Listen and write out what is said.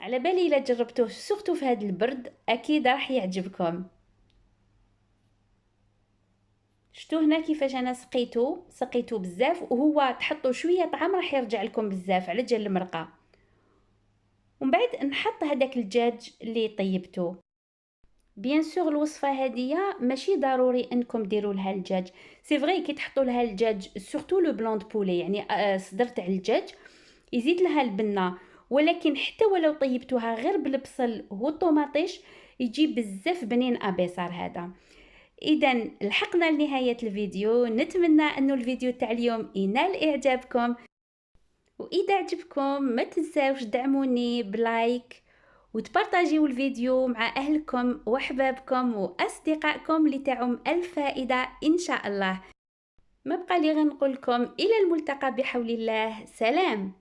على بالي الا جربتوه سورتو في هذا البرد اكيد راح يعجبكم. شتو هنا كيفاش انا سقيتو بزاف، وهو تحطوا شويه طعام راح يرجع لكم بزاف على جال المرقه. ومن بعد نحط هذاك الدجاج اللي طيبته. بيان سور الوصفه هذه ماشي ضروري انكم ديروا لها الدجاج. سي فري كي تحطوا لها الدجاج سورتو لو بلون دو بولي، يعني صدر تاع الدجاج يزيد لها البنه. ولكن حتى ولو طيبتوها غير بالبصل والطوماطيش يجي بزاف بنين ابيصار هذا. اذا لحقنا لنهايه الفيديو، نتمنى انه الفيديو تاع اليوم ينال اعجابكم. واذا عجبكم ما تنساوش دعموني بلايك وتبارطاجيو الفيديو مع اهلكم واحبابكم واصدقائكم لتعم الفائده ان شاء الله. ما بقى لي غير نقول لكم الى الملتقى بحول الله. سلام.